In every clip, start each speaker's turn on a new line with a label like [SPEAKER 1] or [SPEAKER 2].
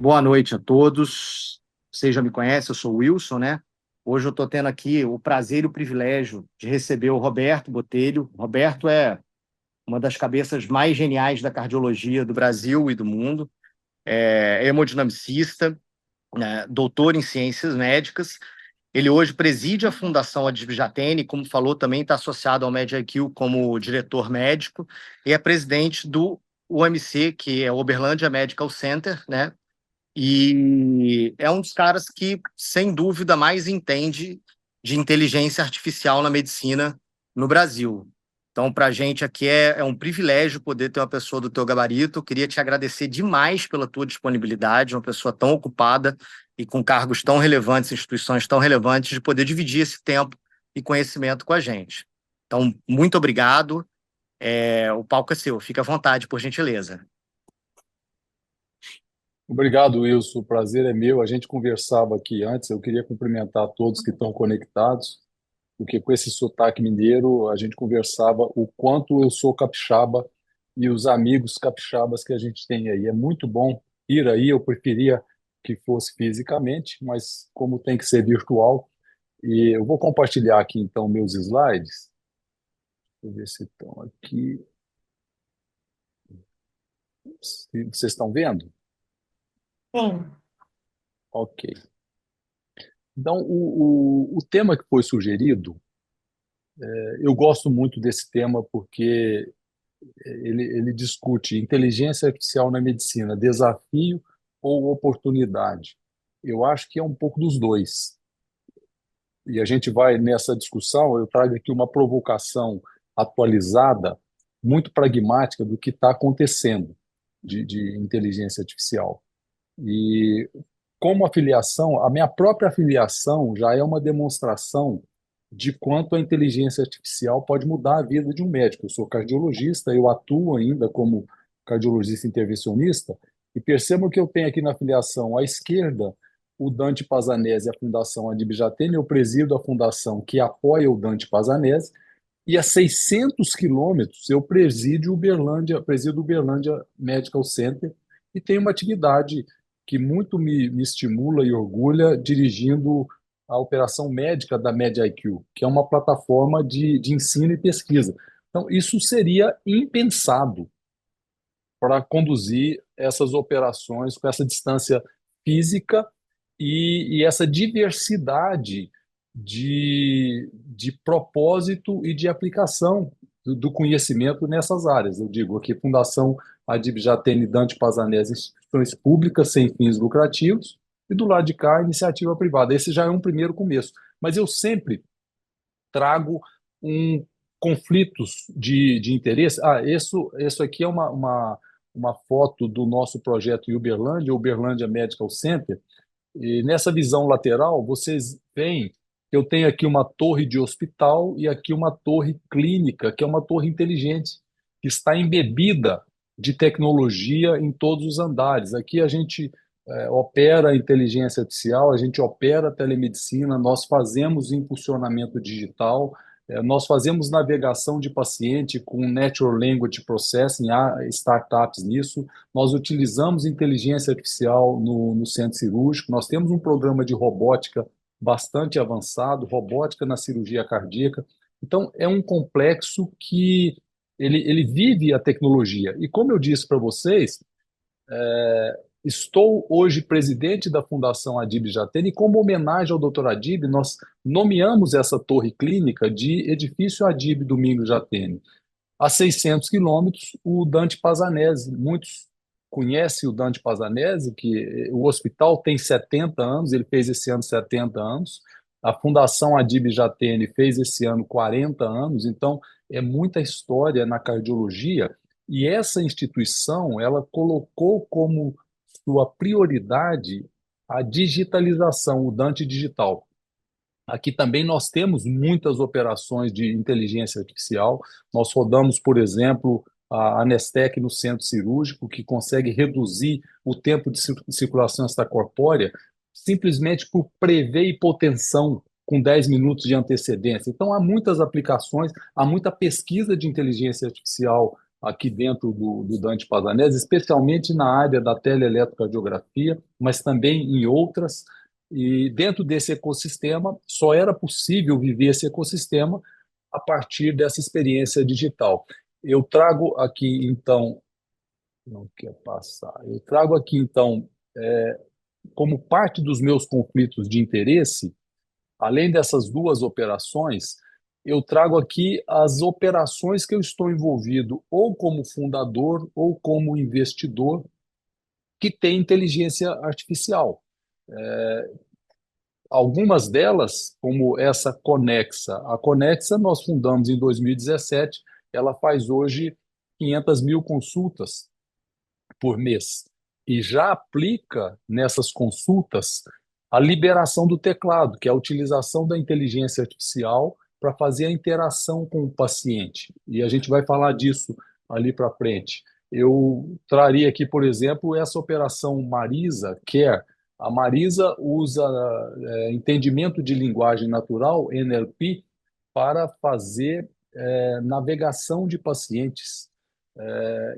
[SPEAKER 1] Boa noite a todos. Vocês já me conhecem, eu sou o Wilson, né? Hoje eu estou tendo aqui o prazer e o privilégio de receber o Roberto Botelho. O Roberto é uma das cabeças mais geniais da cardiologia do Brasil e do mundo. É hemodinamicista, né? Doutor em ciências médicas. Ele hoje preside a Fundação Adib Jatene, como falou, também está associado ao MedIQ como diretor médico, e é presidente do UMC, que é o Uberlândia Medical Center, né? E é um dos caras que, sem dúvida, mais entende de inteligência artificial na medicina no Brasil. Então, para a gente aqui é um privilégio poder ter uma pessoa do teu gabarito. Eu queria te agradecer demais pela tua disponibilidade, uma pessoa tão ocupada e com cargos tão relevantes, instituições tão relevantes, de poder dividir esse tempo e conhecimento com a gente. Então, muito obrigado. O palco é seu. Fica à vontade, por gentileza.
[SPEAKER 2] Obrigado, Wilson. O prazer é meu. A gente conversava aqui antes. Eu queria cumprimentar todos que estão conectados, porque com esse sotaque mineiro, a gente conversava o quanto eu sou capixaba e os amigos capixabas que a gente tem aí. É muito bom ir aí. Eu preferia que fosse fisicamente, mas como tem que ser virtual, e eu vou compartilhar aqui então meus slides. Deixa eu ver se estão aqui. Se vocês estão vendo?
[SPEAKER 1] Sim.
[SPEAKER 2] Ok. Então, o tema que foi sugerido, eu gosto muito desse tema porque ele discute inteligência artificial na medicina, desafio ou oportunidade. Eu acho que é um pouco dos dois. E a gente vai nessa discussão, eu trago aqui uma provocação atualizada, muito pragmática do que está acontecendo de inteligência artificial. E como afiliação, a minha própria afiliação já é uma demonstração de quanto a inteligência artificial pode mudar a vida de um médico. Eu sou cardiologista, eu atuo ainda como cardiologista intervencionista, e percebam que eu tenho aqui na afiliação à esquerda o Dante Pazanese e a Fundação Adib Jatene, eu presido a fundação que apoia o Dante Pazanese, e a 600 quilômetros eu presido o Uberlândia Medical Center, e tenho uma atividade que muito me estimula e orgulha dirigindo a operação médica da MedIQ, que é uma plataforma de ensino e pesquisa. Então, isso seria impensado para conduzir essas operações com essa distância física e essa diversidade de propósito e de aplicação do conhecimento nessas áreas. Eu digo aqui, Fundação Adib Jatene Dante Pazanese, instituições públicas sem fins lucrativos, e do lado de cá, iniciativa privada. Esse já é um primeiro começo. Mas eu sempre trago conflitos de interesse. Isso aqui é uma foto do nosso projeto em Uberlândia, Uberlândia Medical Center, e nessa visão lateral, vocês veem que eu tenho aqui uma torre de hospital e aqui uma torre clínica, que é uma torre inteligente, que está embebida de tecnologia em todos os andares. Aqui a gente opera a inteligência artificial, a gente opera a telemedicina, nós fazemos impulsionamento digital, nós fazemos navegação de paciente com Natural Language Processing, há startups nisso, nós utilizamos inteligência artificial no centro cirúrgico, nós temos um programa de robótica bastante avançado, robótica na cirurgia cardíaca. Então, é um complexo que ele vive a tecnologia. E como eu disse para vocês, estou hoje presidente da Fundação Adib Jatene e como homenagem ao Dr. Adib, nós nomeamos essa torre clínica de Edifício Adib Domingos Jatene. A 600 quilômetros, o Dante Pazanese. Muitos conhecem o Dante Pazanese, que o hospital tem 70 anos, ele fez esse ano 70 anos. A Fundação Adib Jatene fez esse ano 40 anos, então é muita história na cardiologia. E essa instituição, ela colocou como sua prioridade a digitalização, o Dante Digital. Aqui também nós temos muitas operações de inteligência artificial. Nós rodamos, por exemplo, a Anestec no centro cirúrgico, que consegue reduzir o tempo de circulação extracorpórea simplesmente por prever hipotensão com 10 minutos de antecedência. Então, há muitas aplicações, há muita pesquisa de inteligência artificial aqui dentro do Dante Pazzanese, especialmente na área da teleeletrocardiografia, mas também em outras. E dentro desse ecossistema, só era possível viver esse ecossistema a partir dessa experiência digital. Eu trago aqui, então, não quer passar, eu trago aqui, então, como parte dos meus conflitos de interesse, além dessas duas operações, eu trago aqui as operações que eu estou envolvido ou como fundador ou como investidor que tem inteligência artificial. Algumas delas, como essa Conexa. A Conexa nós fundamos em 2017, ela faz hoje 500 mil consultas por mês e já aplica nessas consultas a liberação do teclado, que é a utilização da inteligência artificial para fazer a interação com o paciente. E a gente vai falar disso ali para frente. Eu traria aqui, por exemplo, essa operação Marisa Care. A Marisa usa entendimento de linguagem natural, NLP, para fazer navegação de pacientes.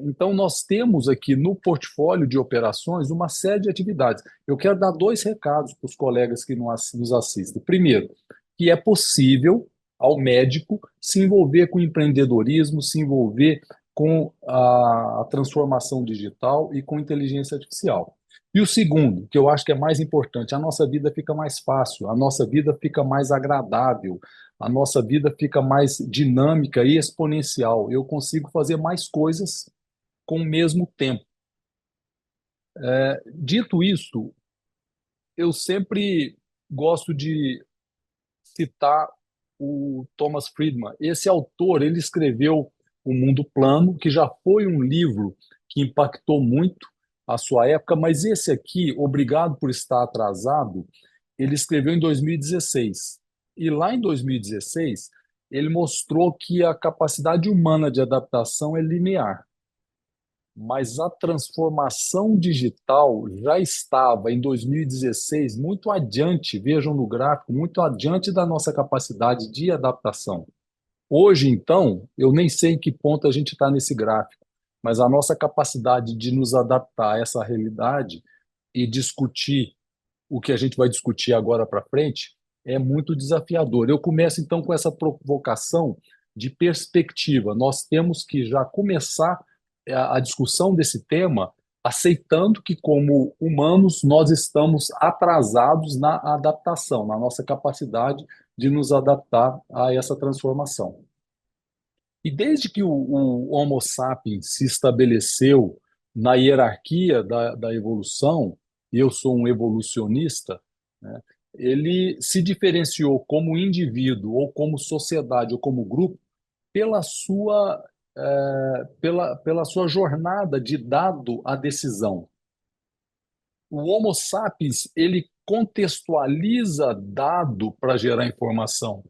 [SPEAKER 2] Então, nós temos aqui no portfólio de operações uma série de atividades. Eu quero dar dois recados para os colegas que nos assistem. Primeiro, que é possível ao médico se envolver com empreendedorismo, se envolver com a transformação digital e com inteligência artificial. E o segundo, que eu acho que é mais importante, a nossa vida fica mais fácil, a nossa vida fica mais agradável, a nossa vida fica mais dinâmica e exponencial. Eu consigo fazer mais coisas com o mesmo tempo. Dito isso, eu sempre gosto de citar o Thomas Friedman. Esse autor, ele escreveu O Mundo Plano, que já foi um livro que impactou muito a sua época, mas esse aqui, Obrigado por Estar Atrasado, ele escreveu em 2016. E lá em 2016, ele mostrou que a capacidade humana de adaptação é linear, mas a transformação digital já estava em 2016 muito adiante, vejam no gráfico, muito adiante da nossa capacidade de adaptação. Hoje, então, eu nem sei em que ponto a gente está nesse gráfico, mas a nossa capacidade de nos adaptar a essa realidade e discutir o que a gente vai discutir agora para frente é muito desafiador. Eu começo então com essa provocação de perspectiva. Nós temos que já começar a discussão desse tema aceitando que, como humanos, nós estamos atrasados na adaptação, na nossa capacidade de nos adaptar a essa transformação. E desde que o Homo sapiens se estabeleceu na hierarquia da evolução, e eu sou um evolucionista, né, ele se diferenciou como indivíduo, ou como sociedade, ou como grupo, pela sua, pela sua jornada de dado à decisão. O Homo sapiens, ele contextualiza dado para gerar informação.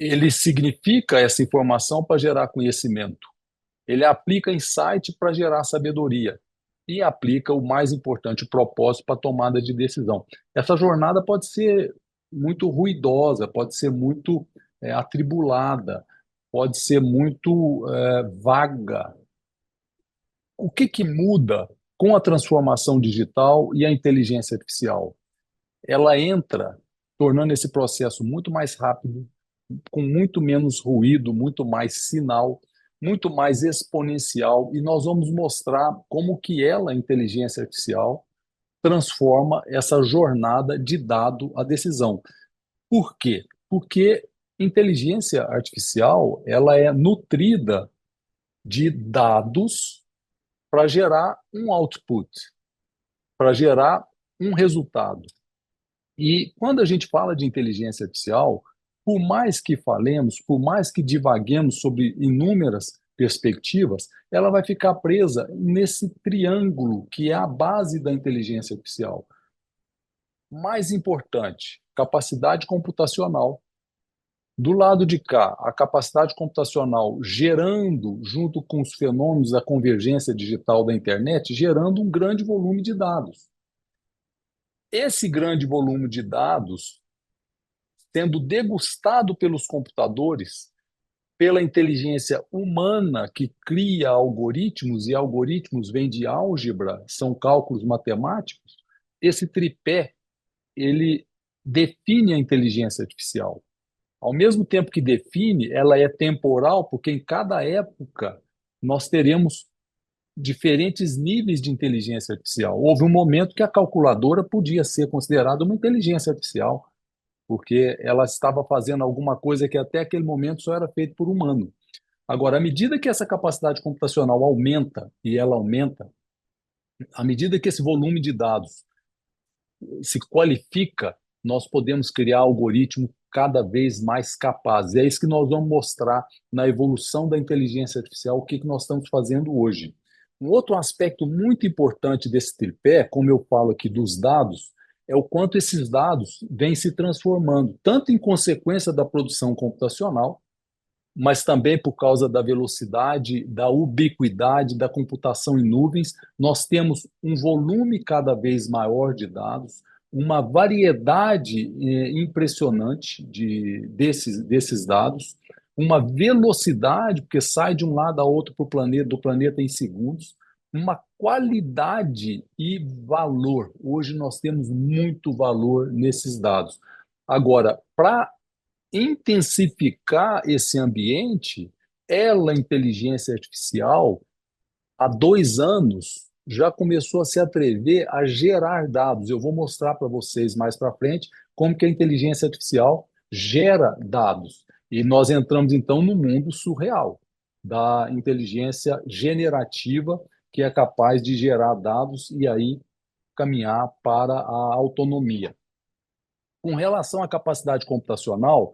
[SPEAKER 2] Ele significa essa informação para gerar conhecimento. Ele aplica insight para gerar sabedoria e aplica o mais importante, o propósito para a tomada de decisão. Essa jornada pode ser muito ruidosa, pode ser muito atribulada, pode ser muito vaga. O que muda com a transformação digital e a inteligência artificial? Ela entra tornando esse processo muito mais rápido, com muito menos ruído, muito mais sinal, muito mais exponencial, e nós vamos mostrar como que ela, a inteligência artificial, transforma essa jornada de dado à decisão. Por quê? Porque inteligência artificial, ela é nutrida de dados para gerar um output, para gerar um resultado. E quando a gente fala de inteligência artificial, por mais que falemos, por mais que divaguemos sobre inúmeras perspectivas, ela vai ficar presa nesse triângulo que é a base da inteligência artificial. Mais importante, capacidade computacional. Do lado de cá, a capacidade computacional gerando, junto com os fenômenos da convergência digital da internet, gerando um grande volume de dados. Esse grande volume de dados sendo degustado pelos computadores, pela inteligência humana que cria algoritmos, e algoritmos vêm de álgebra, são cálculos matemáticos, esse tripé, ele define a inteligência artificial. Ao mesmo tempo que define, ela é temporal, porque em cada época nós teremos diferentes níveis de inteligência artificial. Houve um momento que a calculadora podia ser considerada uma inteligência artificial, porque ela estava fazendo alguma coisa que até aquele momento só era feito por humano. Agora, à medida que essa capacidade computacional aumenta, e ela aumenta, à medida que esse volume de dados se qualifica, nós podemos criar algoritmos cada vez mais capazes. É isso que nós vamos mostrar na evolução da inteligência artificial, o que nós estamos fazendo hoje. Um outro aspecto muito importante desse tripé, como eu falo aqui dos dados, é o quanto esses dados vêm se transformando, tanto em consequência da produção computacional, mas também por causa da velocidade, da ubiquidade da computação em nuvens, nós temos um volume cada vez maior de dados, uma variedade impressionante desses dados, uma velocidade, porque sai de um lado a outro para o planeta, do planeta em segundos, uma qualidade e valor. Hoje nós temos muito valor nesses dados. Agora, para intensificar esse ambiente, ela, a inteligência artificial, há 2 anos, já começou a se atrever a gerar dados. Eu vou mostrar para vocês mais para frente como que a inteligência artificial gera dados. E nós entramos, então, no mundo surreal da inteligência generativa, que é capaz de gerar dados e aí caminhar para a autonomia. Com relação à capacidade computacional,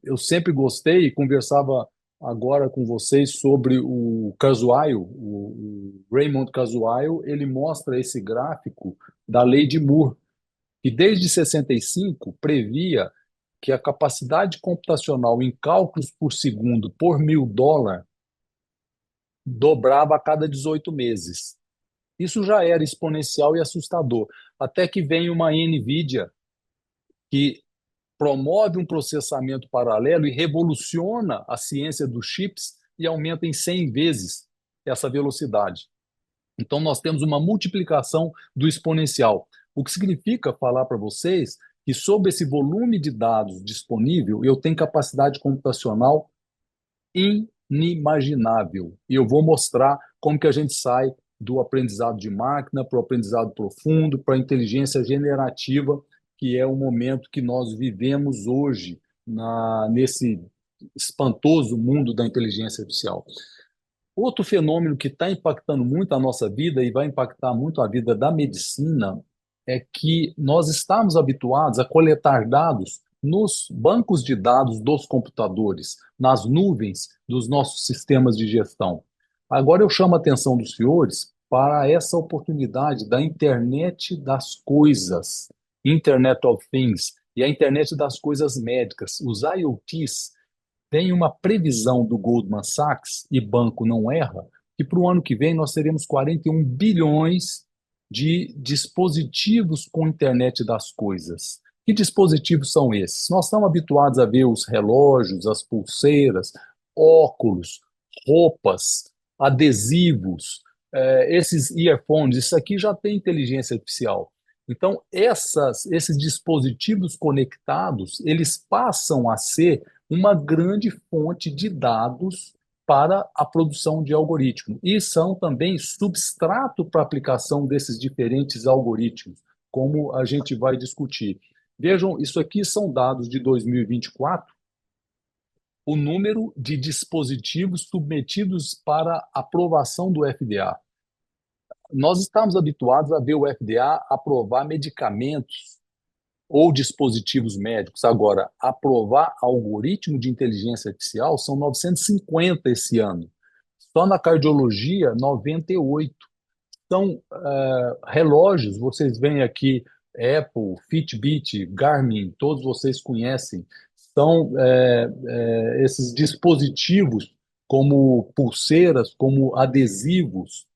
[SPEAKER 2] eu sempre gostei e conversava agora com vocês sobre o Kurzweil, o Raymond Kurzweil, ele mostra esse gráfico da lei de Moore, que desde 65 previa que a capacidade computacional em cálculos por segundo por $1.000 dobrava a cada 18 meses. Isso já era exponencial e assustador, até que vem uma NVIDIA que promove um processamento paralelo e revoluciona a ciência dos chips e aumenta em 100 vezes essa velocidade. Então, nós temos uma multiplicação do exponencial, o que significa falar para vocês que, sob esse volume de dados disponível, eu tenho capacidade computacional inimaginável. E eu vou mostrar como que a gente sai do aprendizado de máquina para o aprendizado profundo, para a inteligência generativa, que é o momento que nós vivemos hoje nesse espantoso mundo da inteligência artificial. Outro fenômeno que está impactando muito a nossa vida e vai impactar muito a vida da medicina é que nós estamos habituados a coletar dados nos bancos de dados dos computadores, nas nuvens dos nossos sistemas de gestão. Agora eu chamo a atenção dos senhores para essa oportunidade da internet das coisas, Internet of Things, e a internet das coisas médicas, os IoTs. Tem uma previsão do Goldman Sachs, e banco não erra, que para o ano que vem nós teremos 41 bilhões de dispositivos com internet das coisas. Que dispositivos são esses? Nós estamos habituados a ver os relógios, as pulseiras, óculos, roupas, adesivos, esses earphones, isso aqui já tem inteligência artificial. Então, esses dispositivos conectados, eles passam a ser uma grande fonte de dados para a produção de algoritmos. E são também substrato para a aplicação desses diferentes algoritmos, como a gente vai discutir. Vejam, isso aqui são dados de 2024, o número de dispositivos submetidos para aprovação do FDA. Nós estamos habituados a ver o FDA aprovar medicamentos ou dispositivos médicos. Agora, aprovar algoritmo de inteligência artificial são 950 esse ano. Só na cardiologia, 98. São relógios, vocês veem aqui, Apple, Fitbit, Garmin, todos vocês conhecem. São esses dispositivos como pulseiras, como adesivos.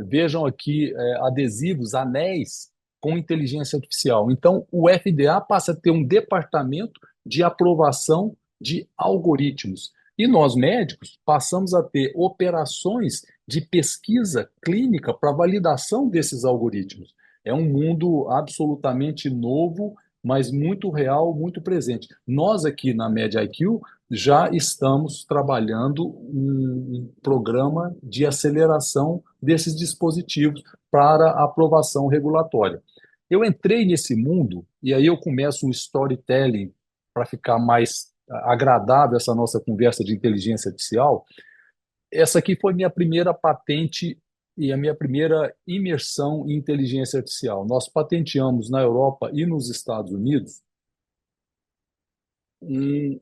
[SPEAKER 2] Vejam aqui adesivos, anéis com inteligência artificial. Então, o FDA passa a ter um departamento de aprovação de algoritmos. E nós, médicos, passamos a ter operações de pesquisa clínica para validação desses algoritmos. É um mundo absolutamente novo, mas muito real, muito presente. Nós aqui na MedIQ já estamos trabalhando um programa de aceleração desses dispositivos para aprovação regulatória. Eu entrei nesse mundo e aí eu começo um storytelling para ficar mais agradável essa nossa conversa de inteligência artificial. Essa aqui foi minha primeira patente e a minha primeira imersão em inteligência artificial. Nós patenteamos na Europa e nos Estados Unidos um,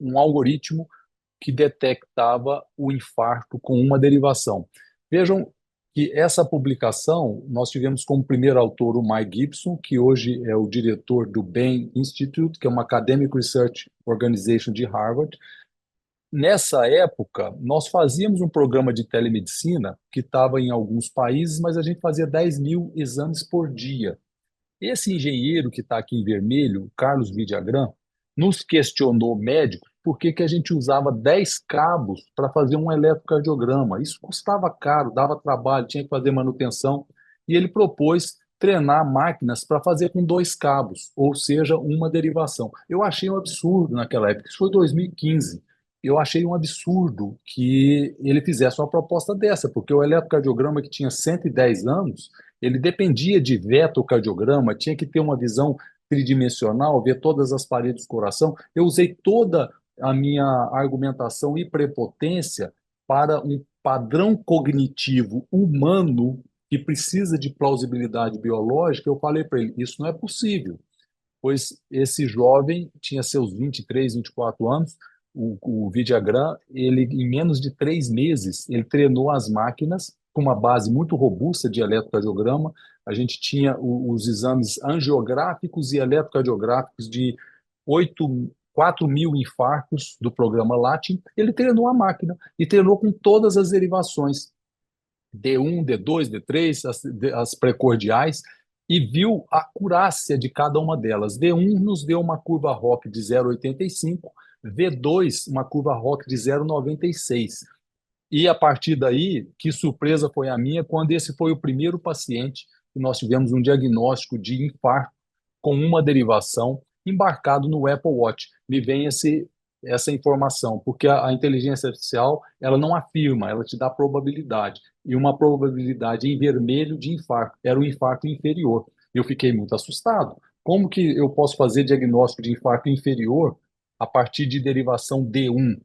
[SPEAKER 2] um algoritmo que detectava o infarto com uma derivação. Vejam que essa publicação nós tivemos como primeiro autor o Mike Gibson, que hoje é o diretor do Bain Institute, que é uma Academic Research Organization de Harvard. Nessa época, nós fazíamos um programa de telemedicina que estava em alguns países, mas a gente fazia 10 mil exames por dia. Esse engenheiro que está aqui em vermelho, Carlos Vidagrã, nos questionou, médicos, por que que a gente usava 10 cabos para fazer um eletrocardiograma. Isso custava caro, dava trabalho, tinha que fazer manutenção. E ele propôs treinar máquinas para fazer com 2 cabos, ou seja, uma derivação. Eu achei um absurdo naquela época, isso foi 2015. Eu achei um absurdo que ele fizesse uma proposta dessa, porque o eletrocardiograma que tinha 110 anos, ele dependia de vetocardiograma, tinha que ter uma visão tridimensional, ver todas as paredes do coração. Eu usei toda a minha argumentação e prepotência para um padrão cognitivo humano que precisa de plausibilidade biológica. Eu falei para ele, isso não é possível, pois esse jovem tinha seus 23, 24 anos, o Vidagrã, ele em menos de 3 meses, ele treinou as máquinas com uma base muito robusta de eletrocardiograma. A gente tinha os exames angiográficos e eletrocardiográficos de 4 mil infartos do programa Latin. Ele treinou a máquina e treinou com todas as derivações, D1, D2, D3, as precordiais, e viu a acurácia de cada uma delas. D1 nos deu uma curva ROC de 0,85, V2 uma curva ROC de 0,96. E a partir daí, que surpresa foi a minha, quando esse foi o primeiro paciente que nós tivemos um diagnóstico de infarto com uma derivação embarcado no Apple Watch. Me vem essa informação, porque a inteligência artificial, ela não afirma, ela te dá probabilidade. E uma probabilidade em vermelho de infarto, era um infarto inferior. Eu fiquei muito assustado. Como que eu posso fazer diagnóstico de infarto inferior a partir de derivação D1?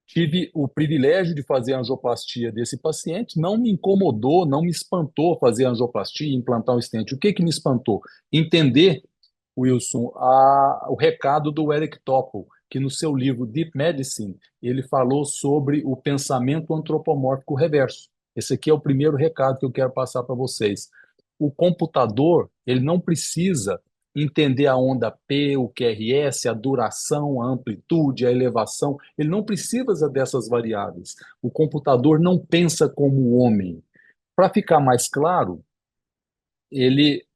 [SPEAKER 2] Tive o privilégio de fazer a angioplastia desse paciente, não me incomodou, não me espantou fazer a angioplastia, implantar um stent. O que que me espantou? Entender, Wilson, o recado do Eric Topol, que no seu livro Deep Medicine, ele falou sobre o pensamento antropomórfico reverso. Esse aqui é o primeiro recado que eu quero passar para vocês. O computador, ele não precisa entender a onda P, o QRS, a duração, a amplitude, a elevação. Ele não precisa dessas variáveis. O computador não pensa como o homem. Para ficar mais claro,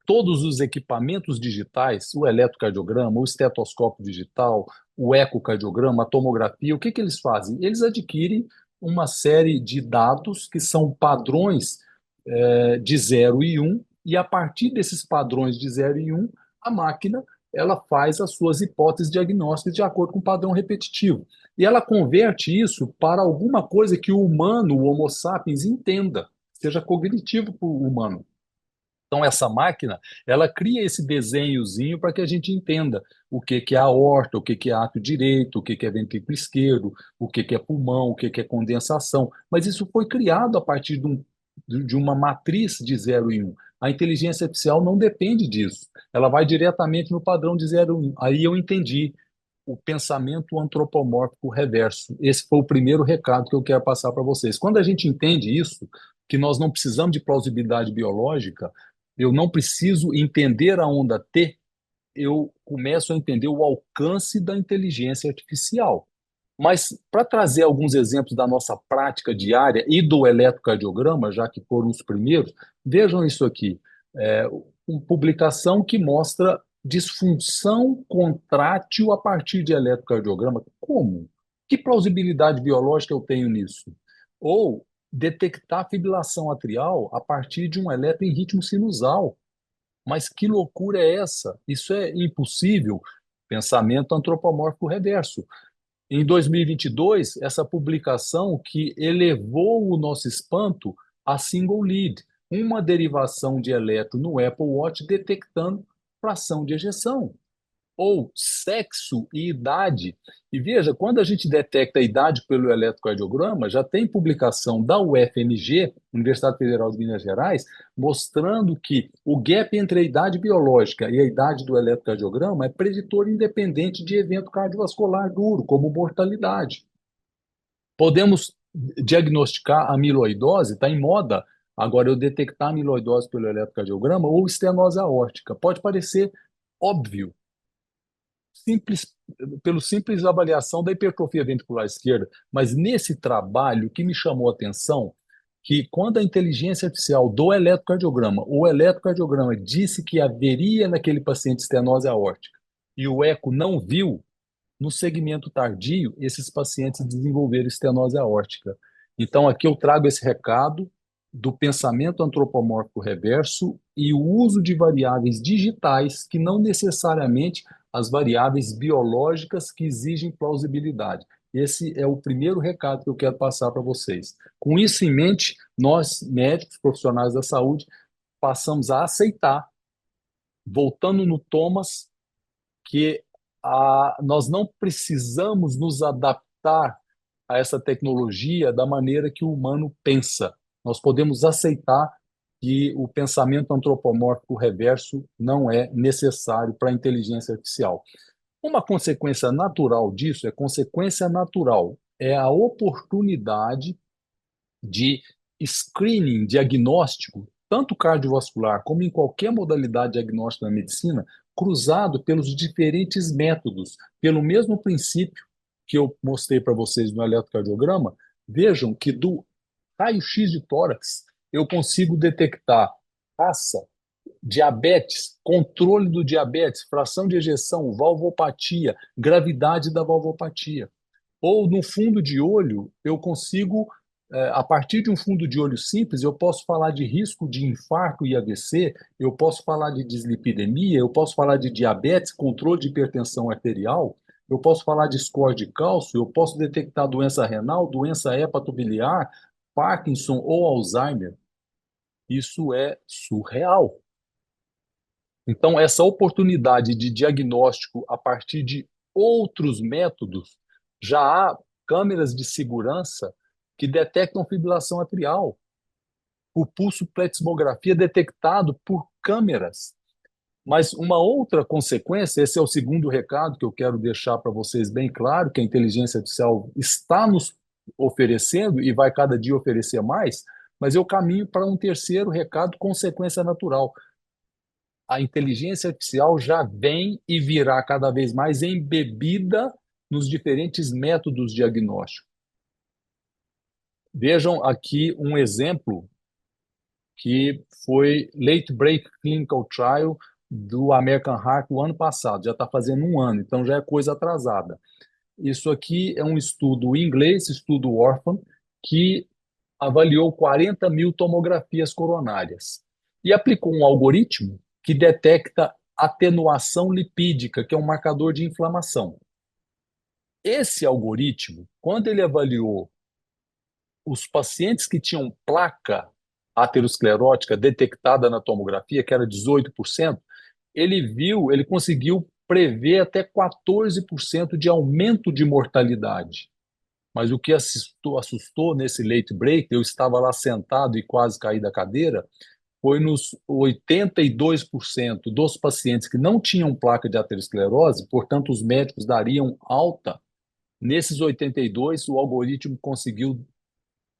[SPEAKER 2] todos os equipamentos digitais, o eletrocardiograma, o estetoscópio digital, o ecocardiograma, a tomografia, o que que eles fazem? Eles adquirem uma série de dados que são padrões de 0 e 1, e a partir desses padrões de 0 e 1, a máquina ela faz as suas hipóteses diagnósticas de acordo com o padrão repetitivo. E ela converte isso para alguma coisa que o humano, o Homo sapiens, entenda, seja cognitivo para o humano. Então, essa máquina, ela cria esse desenhozinho para que a gente entenda o que que é a aorta, o que que é átrio direito, o que que é ventrículo esquerdo, o que que é pulmão, o que que é condensação. Mas isso foi criado a partir de uma matriz de 0 e 1. A inteligência artificial não depende disso. Ela vai diretamente no padrão de 0 e 1. Aí eu entendi o pensamento antropomórfico reverso. Esse foi o primeiro recado que eu quero passar para vocês. Quando a gente entende isso, que nós não precisamos de plausibilidade biológica, eu não preciso entender a onda T, eu começo a entender o alcance da inteligência artificial. Mas para trazer alguns exemplos da nossa prática diária e do eletrocardiograma, já que foram os primeiros, vejam isso aqui. Uma publicação que mostra disfunção contrátil a partir de eletrocardiograma. Como? Que plausibilidade biológica eu tenho nisso? Ou detectar fibrilação atrial a partir de um eletro em ritmo sinusal. Mas que loucura é essa? Isso é impossível. Pensamento antropomórfico reverso. Em 2022, essa publicação que elevou o nosso espanto a single lead, uma derivação de eletro no Apple Watch detectando fração de ejeção ou sexo e idade. E veja, quando a gente detecta a idade pelo eletrocardiograma, já tem publicação da UFMG, Universidade Federal de Minas Gerais, mostrando que o gap entre a idade biológica e a idade do eletrocardiograma é preditor independente de evento cardiovascular duro, como mortalidade. Podemos diagnosticar amiloidose, está em moda agora eu detectar amiloidose pelo eletrocardiograma ou estenose aórtica. Pode parecer óbvio, simples, pelo simples avaliação da hipertrofia ventricular esquerda. Mas nesse trabalho, o que me chamou a atenção, que quando a inteligência artificial do eletrocardiograma, o eletrocardiograma disse que haveria naquele paciente estenose aórtica e o eco não viu, no segmento tardio, esses pacientes desenvolveram estenose aórtica. Então, aqui eu trago esse recado do pensamento antropomórfico reverso e o uso de variáveis digitais que não necessariamente as variáveis biológicas que exigem plausibilidade. Esse é o primeiro recado que eu quero passar para vocês. Com isso em mente, nós, médicos, profissionais da saúde, passamos a aceitar, voltando no Thomas, que nós não precisamos nos adaptar a essa tecnologia da maneira que o humano pensa. Nós podemos aceitar que o pensamento antropomórfico reverso não é necessário para a inteligência artificial. Uma consequência natural disso é consequência natural, é a oportunidade de screening, diagnóstico, tanto cardiovascular como em qualquer modalidade diagnóstica da medicina, cruzado pelos diferentes métodos, pelo mesmo princípio que eu mostrei para vocês no eletrocardiograma. Vejam que do raio-x de tórax eu consigo detectar raça, diabetes, controle do diabetes, fração de ejeção, valvopatia, gravidade da valvopatia. Ou no fundo de olho, eu consigo, a partir de um fundo de olho simples, eu posso falar de risco de infarto e AVC, eu posso falar de dislipidemia, eu posso falar de diabetes, controle de hipertensão arterial, eu posso falar de score de cálcio, eu posso detectar doença renal, doença hepatobiliar, Parkinson ou Alzheimer. Isso é surreal. Então, essa oportunidade de diagnóstico a partir de outros métodos, já há câmeras de segurança que detectam fibrilação atrial. O pulso plethysmografia detectado por câmeras. Mas uma outra consequência, esse é o segundo recado que eu quero deixar para vocês bem claro, que a inteligência artificial está nos oferecendo e vai cada dia oferecer mais, mas eu caminho para um terceiro recado, consequência natural. A inteligência artificial já vem e virá cada vez mais embebida nos diferentes métodos diagnósticos. Vejam aqui um exemplo que foi Late Break Clinical Trial do American Heart do ano passado, já está fazendo um ano, então já é coisa atrasada. Isso aqui é um estudo em inglês, estudo Orphan, que avaliou 40 mil tomografias coronárias e aplicou um algoritmo que detecta atenuação lipídica, que é um marcador de inflamação. Esse algoritmo, quando ele avaliou os pacientes que tinham placa aterosclerótica detectada na tomografia, que era 18%, ele conseguiu prever até 14% de aumento de mortalidade. Mas o que assustou nesse late break, eu estava lá sentado e quase caí da cadeira, foi nos 82% dos pacientes que não tinham placa de aterosclerose, portanto, os médicos dariam alta. Nesses 82, o algoritmo conseguiu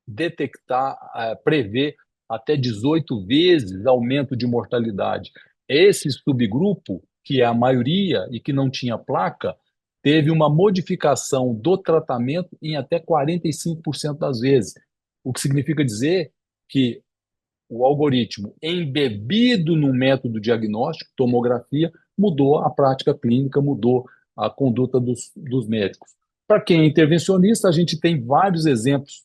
[SPEAKER 2] detectar, prever até 18 vezes aumento de mortalidade. Esse subgrupo, que é a maioria e que não tinha placa, teve uma modificação do tratamento em até 45% das vezes, o que significa dizer que o algoritmo embebido no método diagnóstico, tomografia, mudou a prática clínica, mudou a conduta dos médicos. Para quem é intervencionista, a gente tem vários exemplos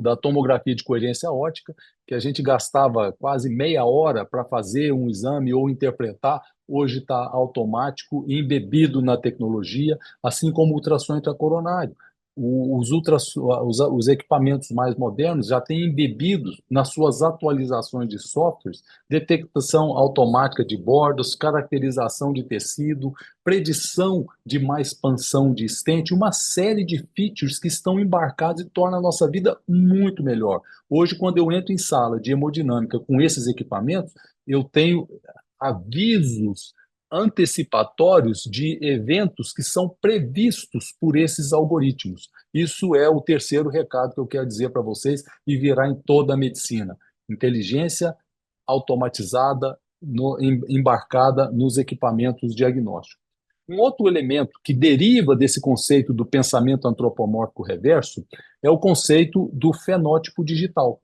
[SPEAKER 2] da tomografia de coerência óptica, que a gente gastava quase meia hora para fazer um exame ou interpretar, hoje está automático, embebido na tecnologia, assim como o ultrassom intracoronário. Os equipamentos mais modernos já têm embebidos nas suas atualizações de softwares detecção automática de bordos, caracterização de tecido, predição de má expansão de stent, uma série de features que estão embarcados e tornam a nossa vida muito melhor. Hoje, quando eu entro em sala de hemodinâmica com esses equipamentos, eu tenho avisos antecipatórios de eventos que são previstos por esses algoritmos. Isso é o terceiro recado que eu quero dizer para vocês e virar em toda a medicina. Inteligência automatizada, embarcada nos equipamentos diagnósticos. Um outro elemento que deriva desse conceito do pensamento antropomórfico reverso é o conceito do fenótipo digital.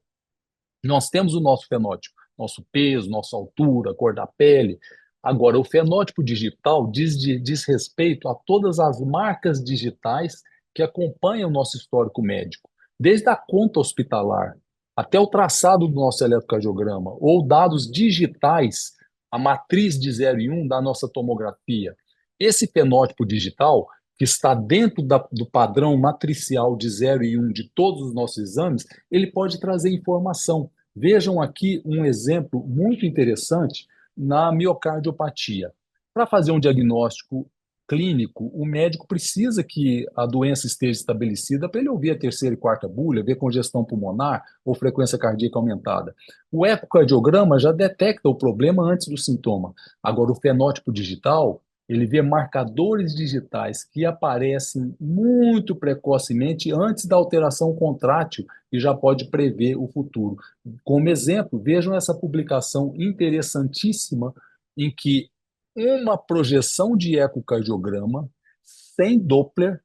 [SPEAKER 2] Nós temos o nosso fenótipo, nosso peso, nossa altura, cor da pele. Agora, o fenótipo digital diz respeito a todas as marcas digitais que acompanham o nosso histórico médico, desde a conta hospitalar até o traçado do nosso eletrocardiograma, ou dados digitais, a matriz de 0 e 1 da nossa tomografia. Esse fenótipo digital, que está dentro do padrão matricial de 0 e 1 de todos os nossos exames, ele pode trazer informação. Vejam aqui um exemplo muito interessante na miocardiopatia. Para fazer um diagnóstico clínico, o médico precisa que a doença esteja estabelecida para ele ouvir a terceira e quarta bulha, ver congestão pulmonar ou frequência cardíaca aumentada. O ecocardiograma já detecta o problema antes do sintoma. Agora, o fenótipo digital, ele vê marcadores digitais que aparecem muito precocemente antes da alteração contrátil e já pode prever o futuro. Como exemplo, vejam essa publicação interessantíssima em que uma projeção de ecocardiograma sem Doppler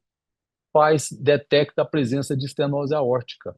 [SPEAKER 2] detecta a presença de estenose aórtica.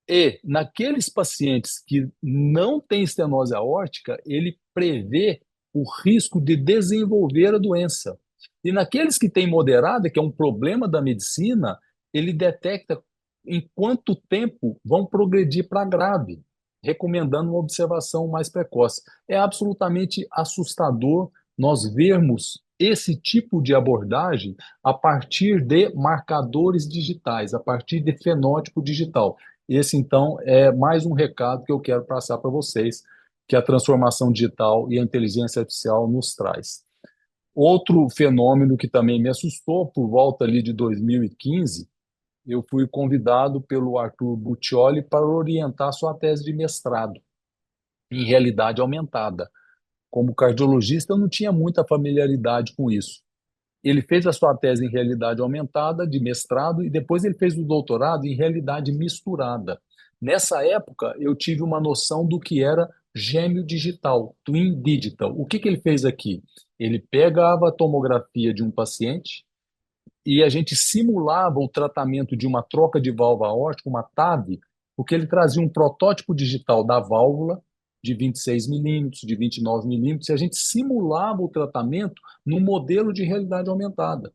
[SPEAKER 2] E naqueles pacientes que não têm estenose aórtica, ele prevê o risco de desenvolver a doença. E naqueles que têm moderada, que é um problema da medicina, ele detecta em quanto tempo vão progredir para grave, recomendando uma observação mais precoce. É absolutamente assustador nós vermos esse tipo de abordagem a partir de marcadores digitais, a partir de fenótipo digital. Esse, então, é mais um recado que eu quero passar para vocês, que a transformação digital e a inteligência artificial nos traz. Outro fenômeno que também me assustou, por volta ali de 2015, eu fui convidado pelo Arthur Buccioli para orientar sua tese de mestrado em realidade aumentada. Como cardiologista, eu não tinha muita familiaridade com isso. Ele fez a sua tese em realidade aumentada, de mestrado, e depois ele fez o doutorado em realidade misturada. Nessa época, eu tive uma noção do que era gêmeo digital, twin digital. O que ele fez aqui? Ele pegava a tomografia de um paciente e a gente simulava o tratamento de uma troca de válvula aórtica, uma TAV, porque ele trazia um protótipo digital da válvula de 26 milímetros, de 29 milímetros, e a gente simulava o tratamento no modelo de realidade aumentada,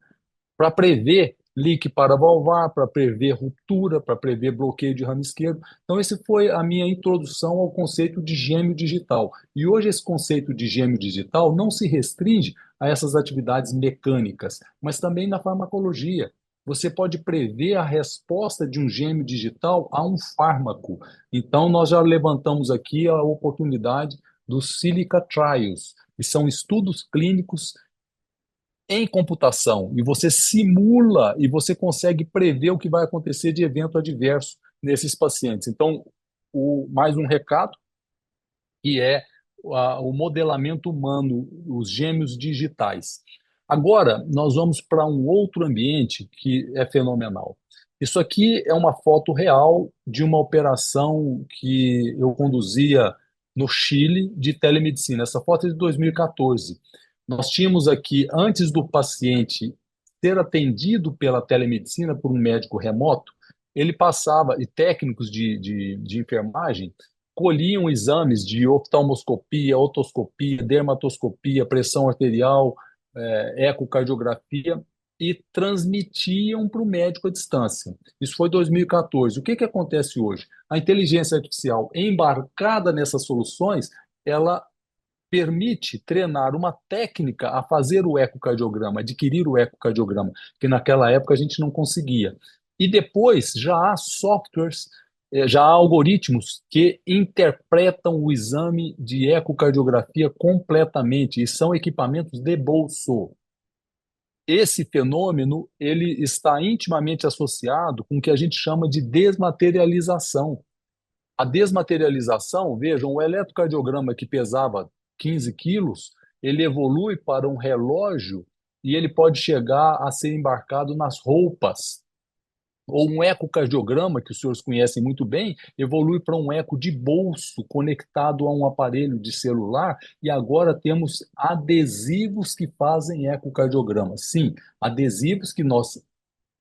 [SPEAKER 2] para prever leak paravalvar, para prever ruptura, para prever bloqueio de ramo esquerdo. Então, esse foi a minha introdução ao conceito de gêmeo digital. E hoje esse conceito de gêmeo digital não se restringe a essas atividades mecânicas, mas também na farmacologia. Você pode prever a resposta de um gêmeo digital a um fármaco. Então, nós já levantamos aqui a oportunidade dos Silica Trials, que são estudos clínicos em computação, e você simula e você consegue prever o que vai acontecer de evento adverso nesses pacientes. Então, mais um recado, que é o modelamento humano, os gêmeos digitais. Agora, nós vamos para um outro ambiente que é fenomenal. Isso aqui é uma foto real de uma operação que eu conduzia no Chile de telemedicina. Essa foto é de 2014. Nós tínhamos aqui, antes do paciente ser atendido pela telemedicina por um médico remoto, ele passava, e técnicos de enfermagem, colhiam exames de oftalmoscopia, otoscopia, dermatoscopia, pressão arterial, ecocardiografia, e transmitiam para o médico à distância. Isso foi 2014. O que que acontece hoje? A inteligência artificial embarcada nessas soluções, ela permite treinar uma técnica a fazer o ecocardiograma, adquirir o ecocardiograma, que naquela época a gente não conseguia. E depois já há softwares, já há algoritmos que interpretam o exame de ecocardiografia completamente, e são equipamentos de bolso. Esse fenômeno, ele está intimamente associado com o que a gente chama de desmaterialização. A desmaterialização, vejam, o eletrocardiograma que pesava 15 quilos, ele evolui para um relógio e ele pode chegar a ser embarcado nas roupas. Ou um ecocardiograma, que os senhores conhecem muito bem, evolui para um eco de bolso conectado a um aparelho de celular, e agora temos adesivos que fazem ecocardiograma. Sim, adesivos que nós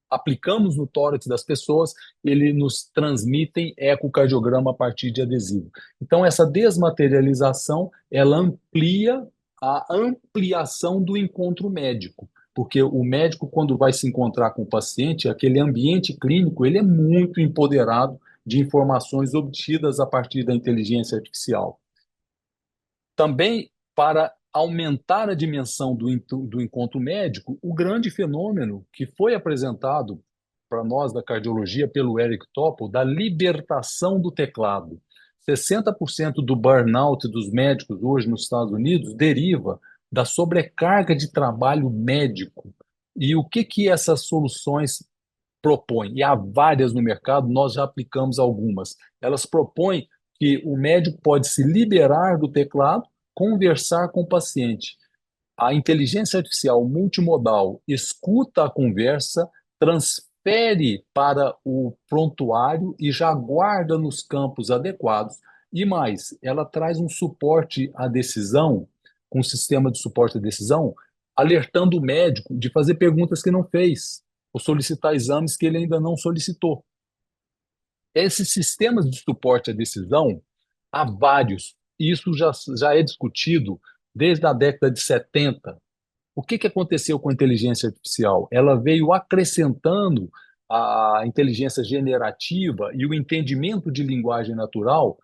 [SPEAKER 2] aplicamos no tórax das pessoas, ele nos transmitem ecocardiograma a partir de adesivo. Então, essa desmaterialização, ela amplia a ampliação do encontro médico, porque o médico, quando vai se encontrar com o paciente, aquele ambiente clínico, ele é muito empoderado de informações obtidas a partir da inteligência artificial. Também, para aumentar a dimensão do encontro médico, o grande fenômeno que foi apresentado para nós da cardiologia pelo Eric Topol, da libertação do teclado. 60% do burnout dos médicos hoje nos Estados Unidos deriva da sobrecarga de trabalho médico. E o que que essas soluções propõem? E há várias no mercado, nós já aplicamos algumas. Elas propõem que o médico pode se liberar do teclado, conversar com o paciente. A inteligência artificial multimodal escuta a conversa, transfere para o prontuário e já guarda nos campos adequados. E mais, ela traz um suporte à decisão, com um sistema de suporte à decisão, alertando o médico de fazer perguntas que não fez, ou solicitar exames que ele ainda não solicitou. Esses sistemas de suporte à decisão, há vários. Isso já é discutido desde a década de 70. O que que aconteceu com a inteligência artificial? Ela veio acrescentando a inteligência generativa e o entendimento de linguagem natural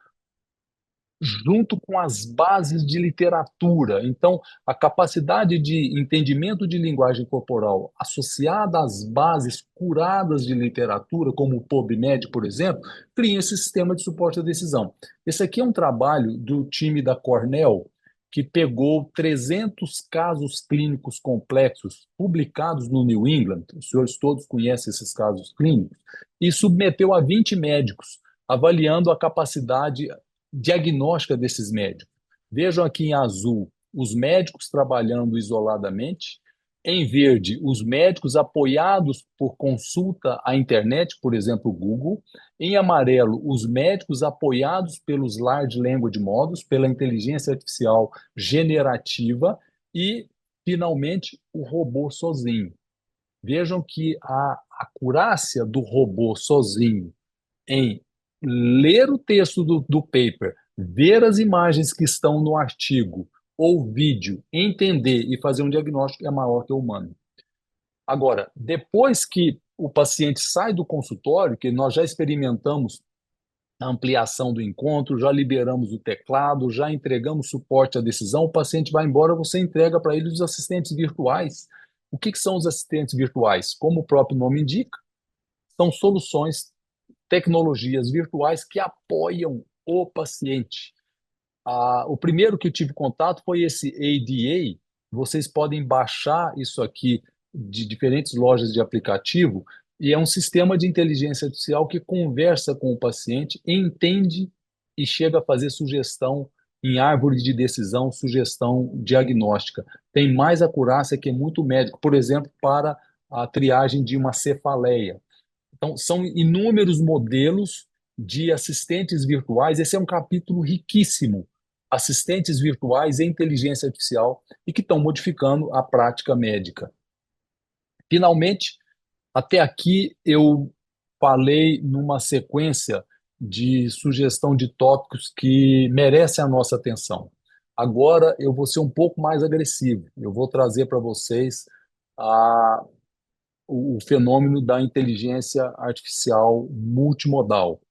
[SPEAKER 2] junto com as bases de literatura. Então, a capacidade de entendimento de linguagem corporal associada às bases curadas de literatura, como o PubMed, por exemplo, cria esse sistema de suporte à decisão. Esse aqui é um trabalho do time da Cornell, que pegou 300 casos clínicos complexos publicados no New England, os senhores todos conhecem esses casos clínicos, e submeteu a 20 médicos, avaliando a capacidade diagnóstica desses médicos. Vejam aqui em azul os médicos trabalhando isoladamente, em verde os médicos apoiados por consulta à internet, por exemplo, o Google, em amarelo os médicos apoiados pelos Large Language Models, pela inteligência artificial generativa e, finalmente, o robô sozinho. Vejam que a acurácia do robô sozinho em ler o texto do paper, ver as imagens que estão no artigo ou vídeo, entender e fazer um diagnóstico é maior que o humano. Agora, depois que o paciente sai do consultório, que nós já experimentamos a ampliação do encontro, já liberamos o teclado, já entregamos suporte à decisão, o paciente vai embora, você entrega para ele os assistentes virtuais. O que que são os assistentes virtuais? Como o próprio nome indica, são soluções, tecnologias virtuais que apoiam o paciente. O primeiro que eu tive contato foi esse ADA. Vocês podem baixar isso aqui de diferentes lojas de aplicativo, e é um sistema de inteligência artificial que conversa com o paciente, entende e chega a fazer sugestão em árvore de decisão, sugestão diagnóstica. Tem mais acurácia que muito médico, por exemplo, para a triagem de uma cefaleia. Então, são inúmeros modelos de assistentes virtuais. Esse é um capítulo riquíssimo. Assistentes virtuais e inteligência artificial e que estão modificando a prática médica. Finalmente, até aqui eu falei numa sequência de sugestão de tópicos que merecem a nossa atenção. Agora eu vou ser um pouco mais agressivo. Eu vou trazer para vocês a, o fenômeno da inteligência artificial multimodal.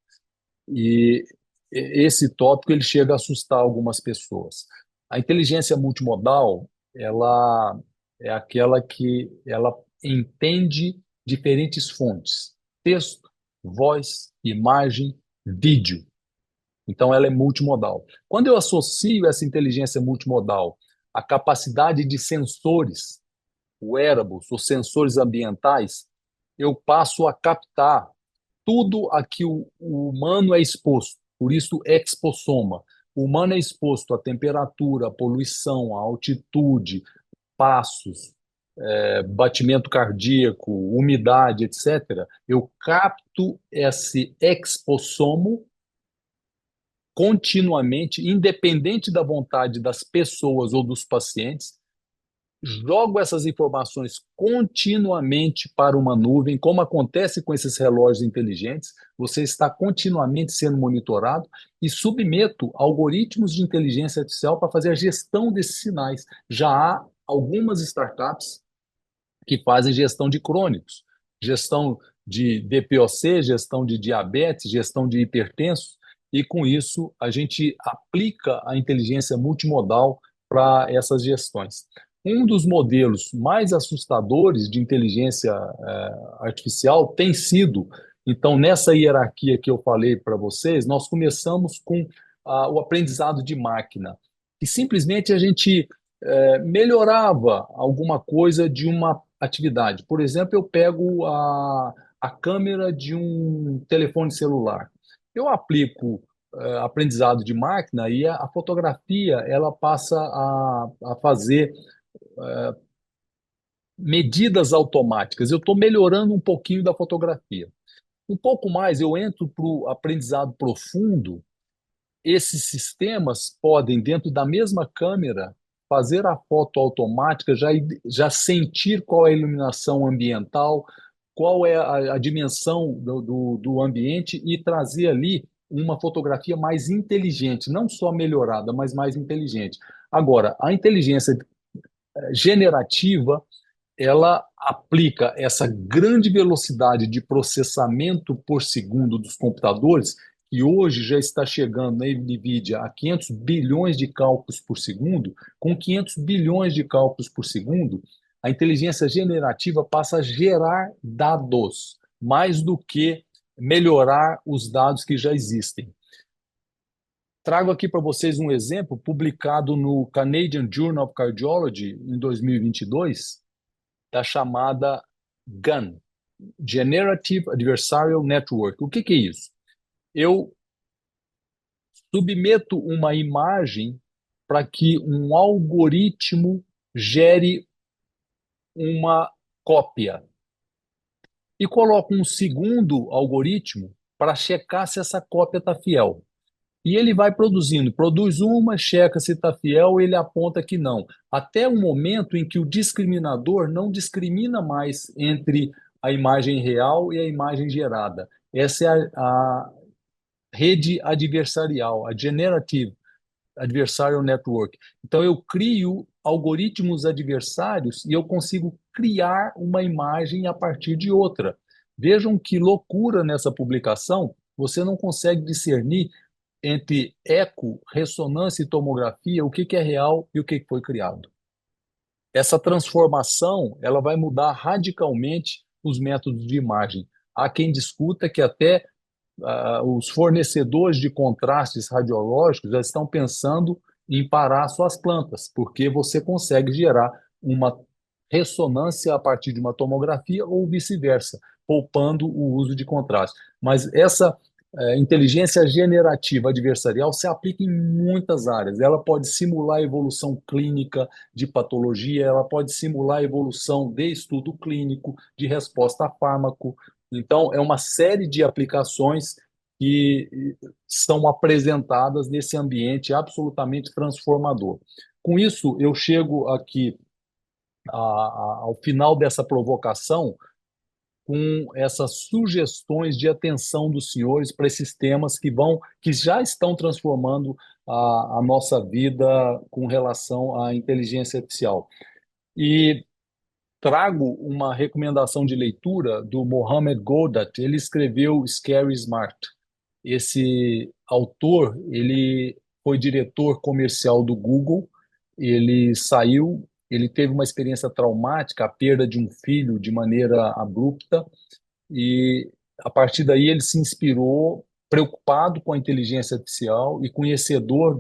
[SPEAKER 2] E esse tópico ele chega a assustar algumas pessoas. A inteligência multimodal, ela é aquela que ela entende diferentes fontes: texto, voz, imagem, vídeo. Então ela é multimodal. Quando eu associo essa inteligência multimodal à capacidade de sensores, wearables, os sensores ambientais, eu passo a captar tudo a que o humano é exposto. Por isso, expossoma. O humano é exposto à temperatura, à poluição, à altitude, passos, batimento cardíaco, umidade, etc. Eu capto esse expossomo continuamente, independente da vontade das pessoas ou dos pacientes, jogo essas informações continuamente para uma nuvem, como acontece com esses relógios inteligentes. Você está continuamente sendo monitorado e submeto algoritmos de inteligência artificial para fazer a gestão desses sinais. Já há algumas startups que fazem gestão de crônicos, gestão de DPOC, gestão de diabetes, gestão de hipertensos, e com isso a gente aplica a inteligência multimodal para essas gestões. Um dos modelos mais assustadores de inteligência artificial tem sido, então, nessa hierarquia que eu falei para vocês, nós começamos com o aprendizado de máquina, que simplesmente a gente melhorava alguma coisa de uma atividade. Por exemplo, eu pego a câmera de um telefone celular. Eu aplico aprendizado de máquina e a fotografia ela passa a fazer medidas automáticas. Eu estou melhorando um pouquinho da fotografia. Um pouco mais, eu entro para o aprendizado profundo. Esses sistemas podem, dentro da mesma câmera, fazer a foto automática, já sentir qual é a iluminação ambiental, qual é a dimensão do ambiente e trazer ali uma fotografia mais inteligente, não só melhorada, mas mais inteligente. Agora, a inteligência generativa, ela aplica essa grande velocidade de processamento por segundo dos computadores, que hoje já está chegando na NVIDIA a 500 bilhões de cálculos por segundo. Com 500 bilhões de cálculos por segundo, a inteligência generativa passa a gerar dados, mais do que melhorar os dados que já existem. Trago aqui para vocês um exemplo publicado no Canadian Journal of Cardiology em 2022, da chamada GAN, Generative Adversarial Network. O que é isso? Eu submeto uma imagem para que um algoritmo gere uma cópia e coloco um segundo algoritmo para checar se essa cópia está fiel. E ele vai produzindo, produz uma, checa se está fiel, ele aponta que não. Até o momento em que o discriminador não discrimina mais entre a imagem real e a imagem gerada. Essa é a rede adversarial, a Generative Adversarial Network. Então eu crio algoritmos adversários e eu consigo criar uma imagem a partir de outra. Vejam que loucura nessa publicação, você não consegue discernir entre eco, ressonância e tomografia, o que é real e o que foi criado. Essa transformação, ela vai mudar radicalmente os métodos de imagem. Há quem discuta que até os fornecedores de contrastes radiológicos já estão pensando em parar suas plantas, porque você consegue gerar uma ressonância a partir de uma tomografia ou vice-versa, poupando o uso de contraste. Mas essa inteligência generativa adversarial se aplica em muitas áreas. Ela pode simular a evolução clínica de patologia, ela pode simular a evolução de estudo clínico, de resposta a fármaco. Então, é uma série de aplicações que são apresentadas nesse ambiente absolutamente transformador. Com isso, eu chego aqui ao final dessa provocação com essas sugestões de atenção dos senhores para esses temas que já estão transformando a nossa vida com relação à inteligência artificial. E trago uma recomendação de leitura do Mohammed Goldat. Ele escreveu Scary Smart. Esse autor, ele foi diretor comercial do Google. Ele saiu, ele teve uma experiência traumática, a perda de um filho de maneira abrupta, e a partir daí ele se inspirou, preocupado com a inteligência artificial e conhecedor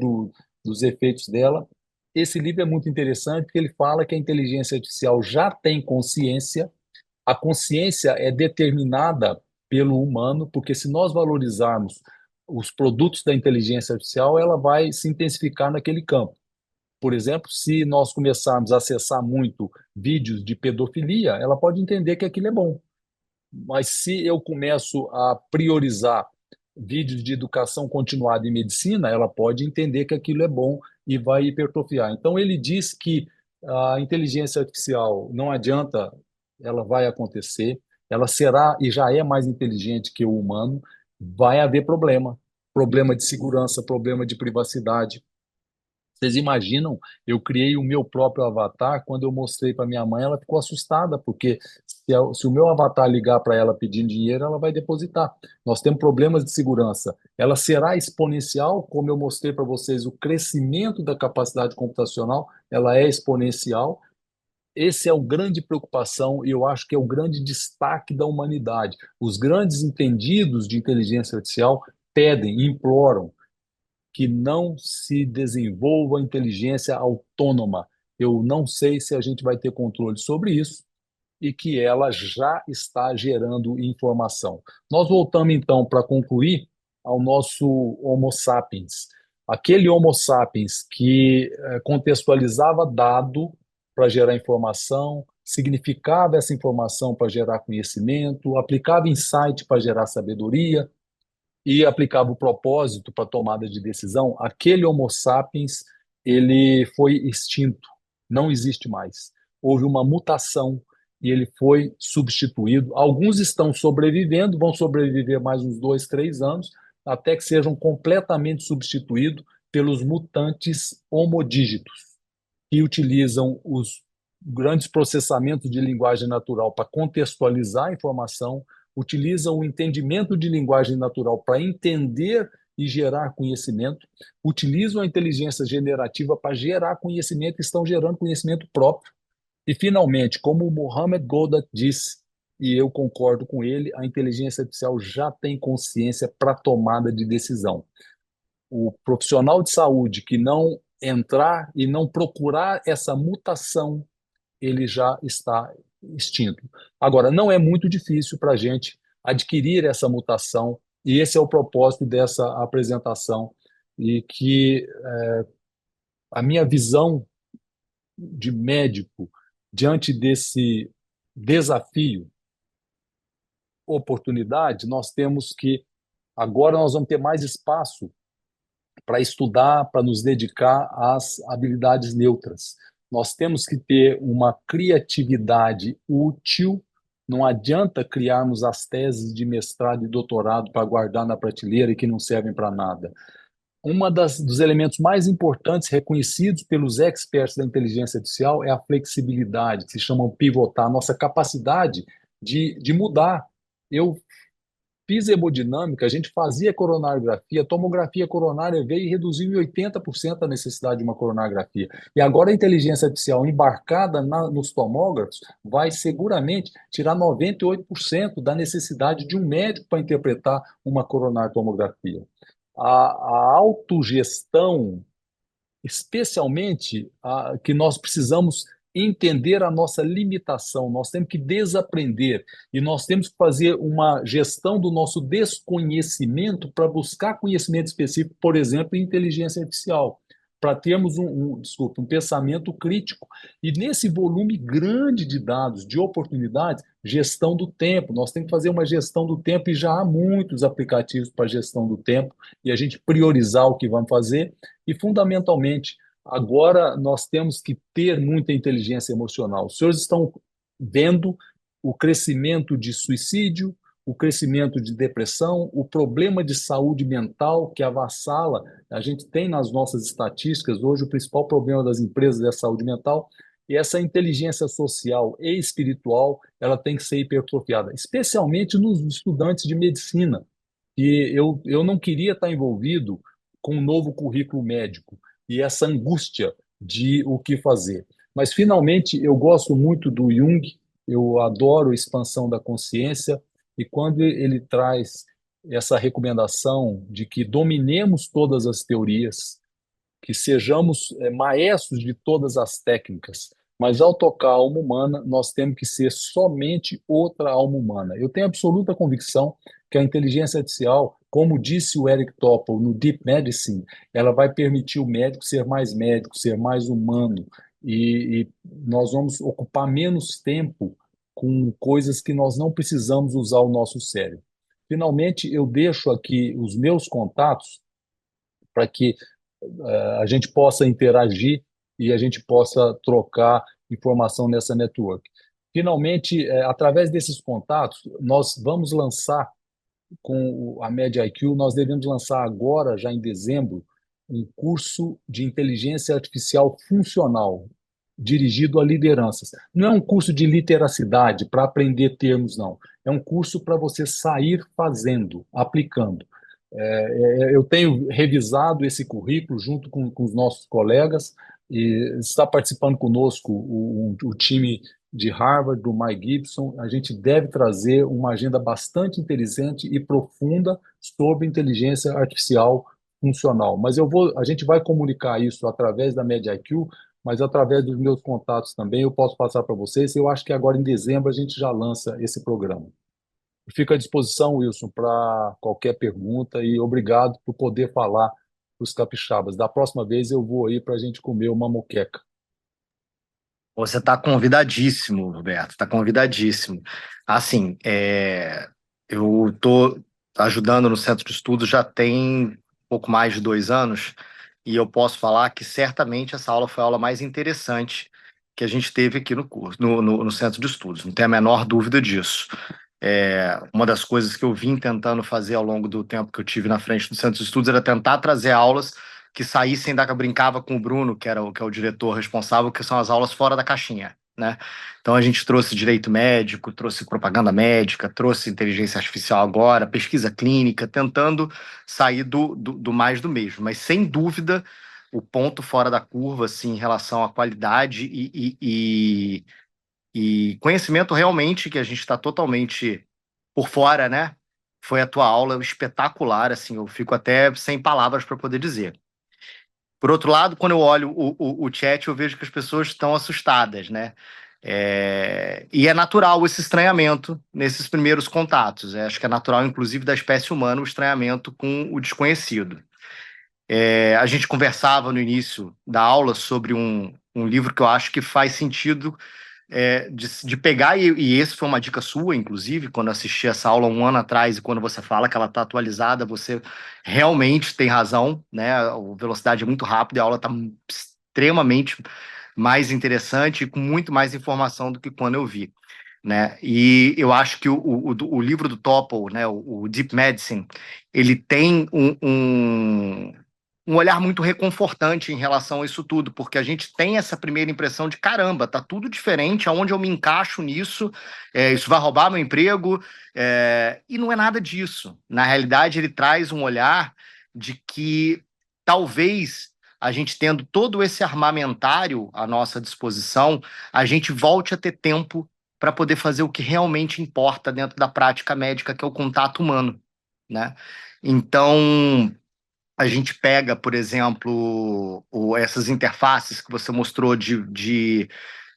[SPEAKER 2] dos efeitos dela. Esse livro é muito interessante porque ele fala que a inteligência artificial já tem consciência, a consciência é determinada pelo humano, porque se nós valorizarmos os produtos da inteligência artificial, ela vai se intensificar naquele campo. Por exemplo, se nós começarmos a acessar muito vídeos de pedofilia, ela pode entender que aquilo é bom. Mas se eu começo a priorizar vídeos de educação continuada em medicina, ela pode entender que aquilo é bom e vai hipertrofiar. Então, ele diz que a inteligência artificial não adianta, ela vai acontecer, ela será e já é mais inteligente que o humano, vai haver problema, problema de segurança, problema de privacidade. Vocês imaginam? Eu criei o meu próprio avatar. Quando eu mostrei para minha mãe, ela ficou assustada, porque se o meu avatar ligar para ela pedindo dinheiro, ela vai depositar. Nós temos problemas de segurança. Ela será exponencial, como eu mostrei para vocês, o crescimento da capacidade computacional, ela é exponencial. Esse é o grande preocupação e eu acho que é o grande destaque da humanidade. Os grandes entendidos de inteligência artificial pedem, imploram que não se desenvolva inteligência autônoma. Eu não sei se a gente vai ter controle sobre isso e que ela já está gerando informação. Nós voltamos então para concluir ao nosso Homo sapiens, aquele Homo sapiens que contextualizava dado para gerar informação, significava essa informação para gerar conhecimento, aplicava insight para gerar sabedoria, e aplicava o propósito para a tomada de decisão, aquele Homo sapiens ele foi extinto, não existe mais. Houve uma mutação e ele foi substituído. Alguns estão sobrevivendo, vão sobreviver mais uns 2, 3 anos, até que sejam completamente substituídos pelos mutantes homodígitos, que utilizam os grandes processamentos de linguagem natural para contextualizar a informação, utilizam o entendimento de linguagem natural para entender e gerar conhecimento, utilizam a inteligência generativa para gerar conhecimento e estão gerando conhecimento próprio. E, finalmente, como o Mohammed Goldat disse, e eu concordo com ele, a inteligência artificial já tem consciência para tomada de decisão. O profissional de saúde que não entrar e não procurar essa mutação, ele já está extinto. Agora, não é muito difícil para a gente adquirir essa mutação, e esse é o propósito dessa apresentação, e que a minha visão de médico diante desse desafio, oportunidade, nós temos que, agora nós vamos ter mais espaço para estudar, para nos dedicar às habilidades neutras. Nós temos que ter uma criatividade útil. Não adianta criarmos as teses de mestrado e doutorado para guardar na prateleira e que não servem para nada. Dos elementos mais importantes reconhecidos pelos experts da inteligência artificial é a flexibilidade, que se chama pivotar, a nossa capacidade de mudar. Eu fiz hemodinâmica, a gente fazia coronariografia, tomografia coronária veio e reduziu em 80% a necessidade de uma coronariografia. E agora a inteligência artificial embarcada nos tomógrafos vai seguramente tirar 98% da necessidade de um médico para interpretar uma coronartomografia. A autogestão, especialmente que nós precisamos entender a nossa limitação, nós temos que desaprender e nós temos que fazer uma gestão do nosso desconhecimento para buscar conhecimento específico, por exemplo, em inteligência artificial, para termos um pensamento crítico. E nesse volume grande de dados, de oportunidades, gestão do tempo. Nós temos que fazer uma gestão do tempo e já há muitos aplicativos para gestão do tempo e a gente priorizar o que vamos fazer. E, fundamentalmente, agora nós temos que ter muita inteligência emocional. Os senhores estão vendo o crescimento de suicídio, o crescimento de depressão, o problema de saúde mental que avassala. A gente tem nas nossas estatísticas hoje o principal problema das empresas é a saúde mental, e essa inteligência social e espiritual ela tem que ser hipertrofiada, especialmente nos estudantes de medicina. E eu não queria estar envolvido com um novo currículo médico e essa angústia de o que fazer. Mas, finalmente, eu gosto muito do Jung, eu adoro a expansão da consciência, e quando ele traz essa recomendação de que dominemos todas as teorias, que sejamos maestros de todas as técnicas, mas ao tocar a alma humana, nós temos que ser somente outra alma humana. Eu tenho absoluta convicção que a inteligência artificial, como disse o Eric Topol no Deep Medicine, ela vai permitir o médico, ser mais humano, e nós vamos ocupar menos tempo com coisas que nós não precisamos usar o nosso cérebro. Finalmente, eu deixo aqui os meus contatos para que a gente possa interagir e a gente possa trocar informação nessa network. Finalmente, através desses contatos, nós vamos lançar com a Media IQ, nós devemos lançar agora, já em dezembro, um curso de inteligência artificial funcional, dirigido a lideranças. Não é um curso de literacidade para aprender termos, não. É um curso para você sair fazendo, aplicando. Eu tenho revisado esse currículo junto com os nossos colegas, e está participando conosco o time de Harvard, do Mike Gibson. A gente deve trazer uma agenda bastante inteligente e profunda sobre inteligência artificial funcional. Mas a gente vai comunicar isso através da MediaIQ, mas através dos meus contatos também eu posso passar para vocês. Eu acho que agora em dezembro a gente já lança esse programa. Fico à disposição, Wilson, para qualquer pergunta, e obrigado por poder falar para os capixabas. Da próxima vez eu vou aí para a gente comer uma moqueca.
[SPEAKER 1] Você está convidadíssimo, Roberto, está convidadíssimo. Assim, eu estou ajudando no Centro de Estudos já tem pouco mais de 2 anos, e eu posso falar que certamente essa aula foi a aula mais interessante que a gente teve aqui no curso, no Centro de Estudos, não tem a menor dúvida disso. Uma das coisas que eu vim tentando fazer ao longo do tempo que eu tive na frente do Centro de Estudos era tentar trazer aulas que saíssem da que eu brincava com o Bruno, que é o diretor responsável, que são as aulas fora da caixinha, né? Então a gente trouxe direito médico, trouxe propaganda médica, trouxe inteligência artificial agora, pesquisa clínica, tentando sair do mais do mesmo. Mas sem dúvida, o ponto fora da curva, assim, em relação à qualidade e conhecimento realmente que a gente está totalmente por fora, né? Foi a tua aula espetacular, assim, eu fico até sem palavras para poder dizer. Por outro lado, quando eu olho o chat, eu vejo que as pessoas estão assustadas, né? E é natural esse estranhamento nesses primeiros contatos. Acho que é natural, inclusive, da espécie humana, o estranhamento com o desconhecido. A gente conversava no início da aula sobre um livro que eu acho que faz sentido de pegar, e esse foi uma dica sua, inclusive, quando eu assisti essa aula 1 ano atrás, e quando você fala que ela está atualizada, você realmente tem razão, né? A velocidade é muito rápida, a aula está extremamente mais interessante e com muito mais informação do que quando eu vi, né? E eu acho que o livro do Topol, né, o Deep Medicine, ele tem um olhar muito reconfortante em relação a isso tudo, porque a gente tem essa primeira impressão de caramba, tá tudo diferente, aonde eu me encaixo nisso, isso vai roubar meu emprego, e não é nada disso. Na realidade, ele traz um olhar de que talvez a gente tendo todo esse armamentário à nossa disposição, a gente volte a ter tempo para poder fazer o que realmente importa dentro da prática médica, que é o contato humano, né? Então, a gente pega, por exemplo, essas interfaces que você mostrou de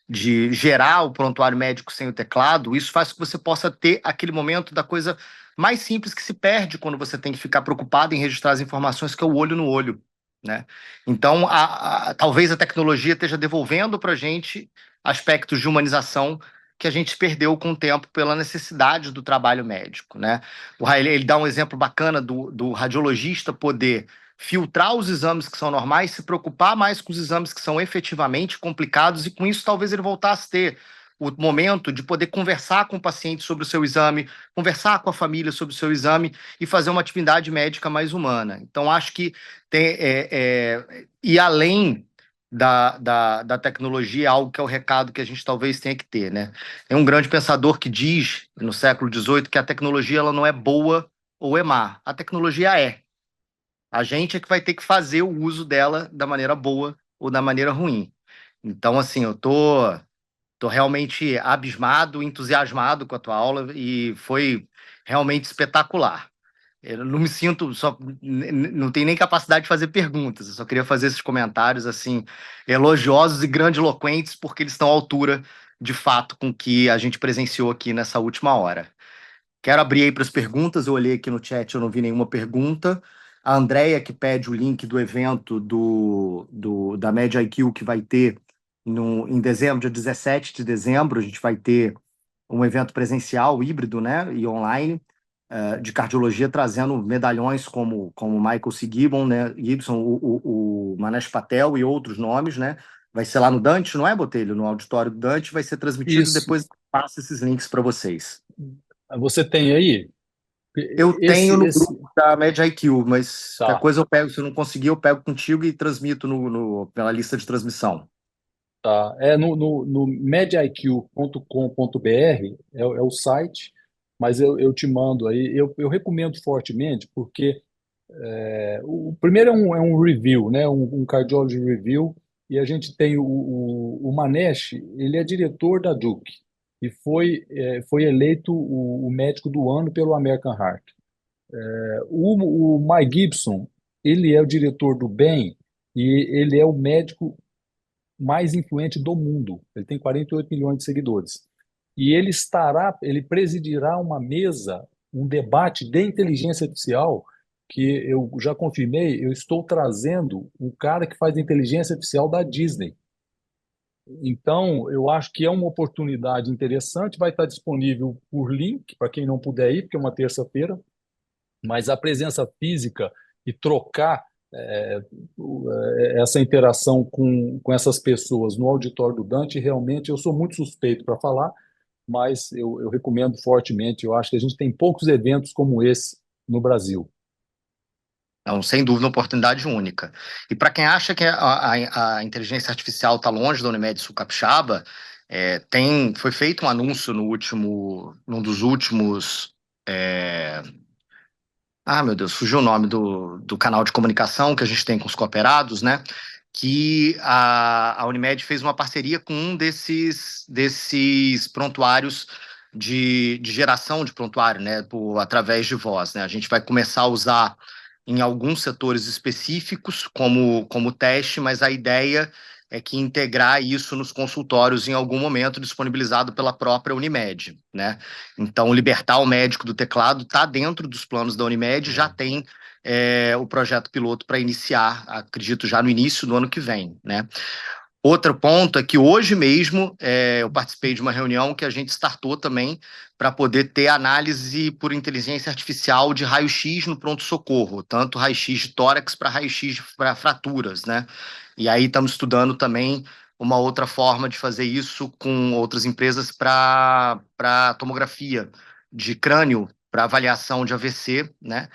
[SPEAKER 1] gerar o prontuário médico sem o teclado, isso faz com que você possa ter aquele momento da coisa mais simples que se perde quando você tem que ficar preocupado em registrar as informações, que é o olho no olho, né? Então, talvez a tecnologia esteja devolvendo para a gente aspectos de humanização que a gente perdeu com o tempo pela necessidade do trabalho médico, né? O Riley, ele dá um exemplo bacana do radiologista poder filtrar os exames que são normais, se preocupar mais com os exames que são efetivamente complicados, e com isso talvez ele voltasse a ter o momento de poder conversar com o paciente sobre o seu exame, conversar com a família sobre o seu exame e fazer uma atividade médica mais humana. Então, acho que e além da tecnologia, é algo que é o recado que a gente talvez tenha que ter, né? Tem um grande pensador que diz, no século XVIII, que a tecnologia ela não é boa ou é má. A tecnologia é. A gente é que vai ter que fazer o uso dela da maneira boa ou da maneira ruim. Então, assim, eu tô realmente abismado, entusiasmado com a tua aula e foi realmente espetacular. Eu não me sinto, não tenho nem capacidade de fazer perguntas, eu só queria fazer esses comentários, assim, elogiosos e grandiloquentes, porque eles estão à altura, de fato, com o que a gente presenciou aqui nessa última hora. Quero abrir aí para as perguntas. Eu olhei aqui no chat, eu não vi nenhuma pergunta. A Andrea, que pede o link do evento da Media IQ, que vai ter em dezembro, dia 17 de dezembro, a gente vai ter um evento presencial, híbrido, né, e online, de cardiologia, trazendo medalhões como Michael C. Gibbon, né, Gibson, o Manesh Patel e outros nomes, né. Vai ser lá no Dante, não é, Botelho? No auditório do Dante, vai ser transmitido,
[SPEAKER 2] Isso.
[SPEAKER 1] depois passo esses links para vocês.
[SPEAKER 2] Você tem aí?
[SPEAKER 1] Eu tenho no
[SPEAKER 2] Esse,
[SPEAKER 1] grupo da Media IQ, mas qualquer
[SPEAKER 2] tá,
[SPEAKER 1] coisa eu pego. Se eu não conseguir, eu pego contigo e transmito pela lista de transmissão.
[SPEAKER 2] tá. É no mediaiq.com.br é o site, mas eu te mando aí. Eu recomendo fortemente, porque o primeiro é um review, né? Um cardiology review, e a gente tem o Manesh, ele é diretor da Duke e foi eleito o médico do ano pelo American Heart. O Mike Gibson, ele é o diretor do BEM e ele é o médico mais influente do mundo. Ele tem 48 milhões de seguidores. E ele presidirá uma mesa, um debate de inteligência artificial que eu já confirmei, eu estou trazendo um cara que faz inteligência artificial da Disney. Então, eu acho que é uma oportunidade interessante, vai estar disponível por link para quem não puder ir, porque é uma terça-feira, mas a presença física e trocar essa interação com essas pessoas no auditório do Dante, realmente eu sou muito suspeito para falar, mas eu recomendo fortemente. Eu acho que a gente tem poucos eventos como esse no Brasil.
[SPEAKER 1] Então, sem dúvida, uma oportunidade única. E para quem acha que a inteligência artificial está longe da Unimed Sul Capixaba, foi feito um anúncio num dos últimos. Meu Deus, fugiu o nome do canal de comunicação que a gente tem com os cooperados, né? Que a Unimed fez uma parceria com um desses prontuários de geração de prontuário, né? Através de voz, né? A gente vai começar a usar em alguns setores específicos como teste, mas a ideia é que integrar isso nos consultórios em algum momento disponibilizado pela própria Unimed, né? Então, libertar o médico do teclado está dentro dos planos da Unimed, já tem o projeto piloto para iniciar, acredito, já no início do ano que vem, né? Outro ponto é que hoje mesmo eu participei de uma reunião que a gente startou também para poder ter análise por inteligência artificial de raio-x no pronto-socorro, tanto raio-x de tórax para raio-x para fraturas, né? E aí estamos estudando também uma outra forma de fazer isso com outras empresas para tomografia de crânio, para avaliação de AVC, né?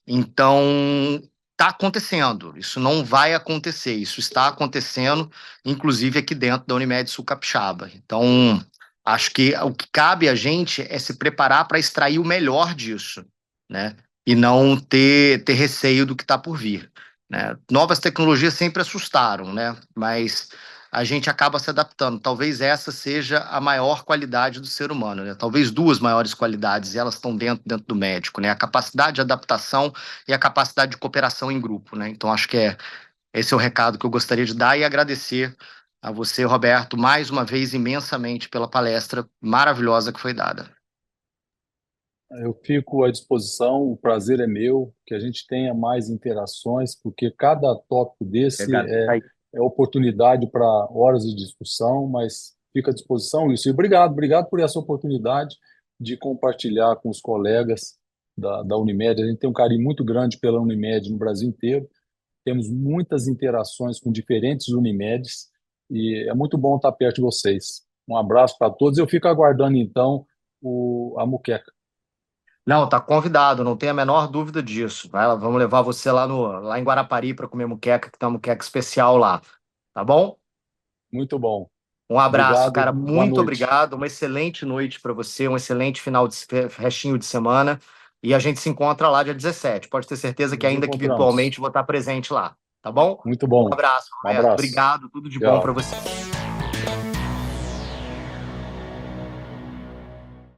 [SPEAKER 1] Então, está acontecendo. Isso não vai acontecer. Isso está acontecendo, inclusive aqui dentro da Unimed Sul Capixaba. Então, acho que o que cabe a gente é se preparar para extrair o melhor disso, né? E não ter receio do que está por vir, né? Novas tecnologias sempre assustaram, né? Mas a gente acaba se adaptando. Talvez essa seja a maior qualidade do ser humano, né? Talvez duas maiores qualidades, e elas estão dentro do médico, né? A capacidade de adaptação e a capacidade de cooperação em grupo, né? Então, acho que esse é o recado que eu gostaria de dar e agradecer a você, Roberto, mais uma vez imensamente pela palestra maravilhosa que foi dada.
[SPEAKER 2] Eu fico à disposição, o prazer é meu, que a gente tenha mais interações, porque cada tópico desse é oportunidade para horas de discussão, mas fica à disposição isso. E obrigado por essa oportunidade de compartilhar com os colegas da Unimed. A gente tem um carinho muito grande pela Unimed no Brasil inteiro, temos muitas interações com diferentes Unimedes e é muito bom estar perto de vocês. Um abraço para todos. Eu fico aguardando, então, a muqueca.
[SPEAKER 1] Não, tá convidado, não tem a menor dúvida disso. Vai lá, vamos levar você lá, lá em Guarapari para comer muqueca, que tem uma muqueca especial lá. Tá bom?
[SPEAKER 2] Muito bom.
[SPEAKER 1] Um abraço,
[SPEAKER 2] Obrigado.
[SPEAKER 1] cara.
[SPEAKER 2] Boa
[SPEAKER 1] Muito
[SPEAKER 2] noite.
[SPEAKER 1] obrigado. Uma excelente noite para você, um excelente final de restinho de semana. E a gente se encontra lá dia 17. Pode ter certeza que
[SPEAKER 2] Nos
[SPEAKER 1] ainda que
[SPEAKER 2] encontramos.
[SPEAKER 1] virtualmente vou estar presente lá. Tá bom?
[SPEAKER 2] Muito
[SPEAKER 1] Um
[SPEAKER 2] bom.
[SPEAKER 1] abraço,
[SPEAKER 2] Um
[SPEAKER 1] Roberto.
[SPEAKER 2] abraço.
[SPEAKER 1] Obrigado. Tudo de bom para
[SPEAKER 2] Tchau.
[SPEAKER 1] você.